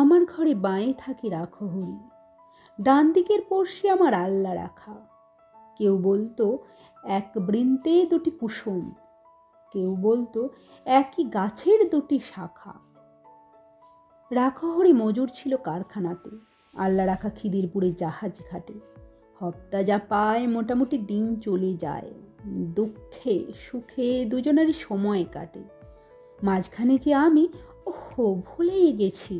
আমার ঘরে বাঁয়ে থাকে রাখহরি, ডান দিকের পড়শি আমার আল্লা রাখা। কেউ বলতো এক বৃন্তে দুটি কুসুম, কেউ বলতো একই গাছের দুটি শাখা। রাখহরি মজুর ছিল কারখানাতে, আল্লা রাখা খিদিরপুরে জাহাজ ঘাটে। হপ্তা যা পায় মোটামুটি দিন চলে যায়, দুঃখে সুখে দুজনেরই সময় কাটে। মাঝখানে যে আমি, ওহো ভুলেই গেছি,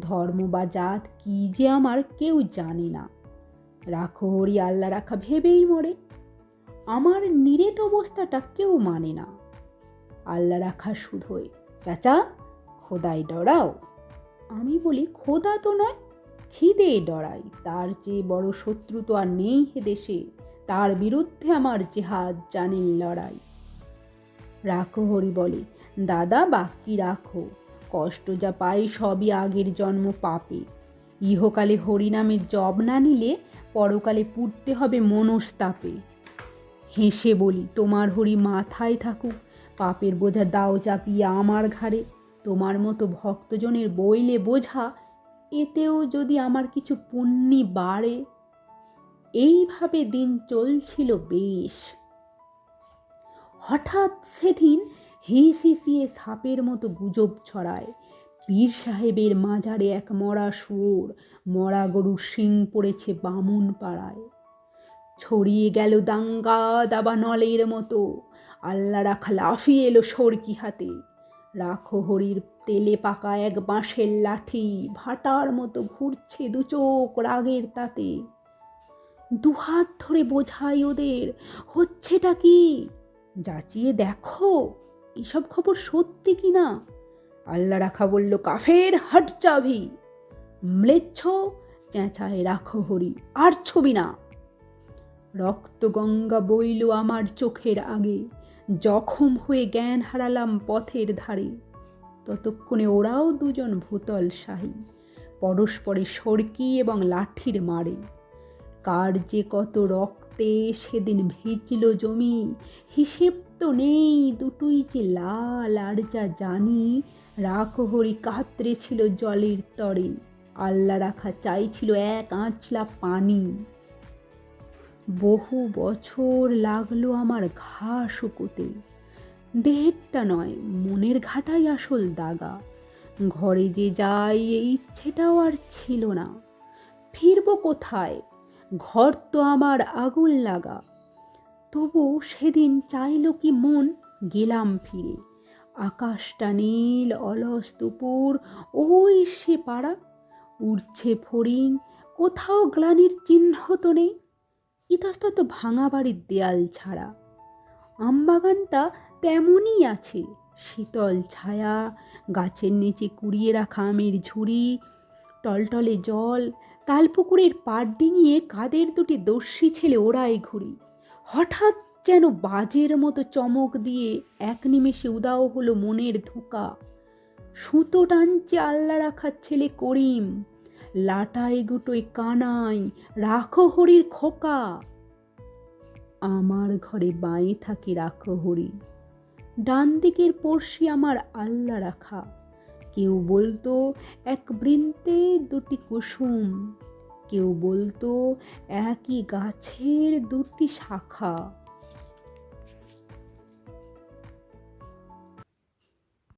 ধর্ম বা জাত কি যে আমার কেউ জানে না। রাখহরি আল্লা রাখা ভেবেই মরে, আমার নিরেট অবস্থাটা কেউ মানে না। আল্লা রাখা শুধোয়, চাচা খোদায় ডরাও। আমি বলি, খোদা তো নয়, খিদে ডরাই, তার চেয়ে বড় শত্রু তো আর নেই হে দেশে, তার বিরুদ্ধে আমার জেহাদ জানেন লড়াই। রাখহরি বলে, দাদা বাকি রাখো, কষ্ট যা পাই সবই আগের জন্ম পাপে। ইহকালে হরিনামের জব না নিলে পরকালে পুড়তে হবে মনস্তাপে। হেসে বলি, তোমার হরি মাথায় থাকুক, পাপের বোঝা দাও চাপিয়ে আমার ঘাড়ে। তোমার মতো ভক্তজনের বইলে বোঝা, এতেও যদি আমার কিছু পুণ্যি বাড়ে। এইভাবে দিন চলছিল বেশ। হঠাৎ সেদিন হিসিসিয়ে সাপের মতো গুজব ছড়ায়, পীর সাহেবের মাজারে এক মরা শুয়োর, মরা গরুর শিং পড়েছে বামুন পাড়ায়। ছড়িয়ে গেল দাঙ্গা দাবা নলের মতো, আল্লা রাখা লাফিয়ে এলো সরকি হাতে। রাখহরির তেলে পাকা এক বাঁশের লাঠি ভাটার মতো ঘুরছে দু চোখ রাগের তাতে। দুহাত ধরে বোঝাই ওদের, হচ্ছেটা কি, যাচিয়ে দেখো এসব খবর সত্যি কিনা। আল্লা রাখা বলল, কাফের হাট চাবি। ম্লেচ্ছ, চেঁচায় রাখহরি, আর ছবি না। রক্ত গঙ্গা বইল আমার চোখের আগে, জখম হয়ে জ্ঞান হারালাম পথের ধারে। ততক্ষণে ওরাও দুজন ভূতল শাহী, পরস্পরে সরকি এবং লাঠির মারে। কার যে কত রক্তে সেদিন ভিজল জমি, হিসেব তো নেই, দুটোই যে লাল। আর যা জানি, রাখহরি কাতরে ছিল জলের তরে, আল্লা রাখা চাইছিল এক আঁচলা পানি। বহু বছর লাগলো আমার ঘা শুকোতে, দেহেরটা নয় মনের ঘাটাই আসল দাগা। ঘরে যে যাই এই ইচ্ছেটাও আর ছিল না, ফিরবো কোথায়, ঘর তো আমার আগুন লাগা। তবু সেদিন চাইল কি মন, গেলাম ফিরে। আকাশটা নীল, অলস দুপুর, ওই সে পাড়া, উড়ছে ফড়িং, কোথাও গ্লানির চিহ্ন তো নেই, ইতস্তত ভাঙা বাড়ির দেয়াল ছাড়া। আমবাগানটা তেমনই আছে, শীতল ছায়া, গাছের নিচে কুড়িয়ে রাখা আমের ঝুড়ি, টলটলে জল, তালপুকুরের পাড় ডিঙিয়ে কাদের দুটি দস্যি ছেলে ওড়ায় ঘুড়ি। হঠাৎ যেন বাজের মতো চমক দিয়ে এক নিমেষে উদাও হলো মনের ধোঁকা। সুতো টানছে আল্লা রাখার ছেলে করিম, লাটায় গুটোয় কানাই, রাখহরির খোকা। আমার ঘরে বাঁয়ে থাকে রাখহরি, ডান দিকের পড়শি আমার আল্লা রাখা। কেউ বলতো এক বৃন্তে দুটি কুসুম, কেউ বলতো একই গাছের দুটি শাখা।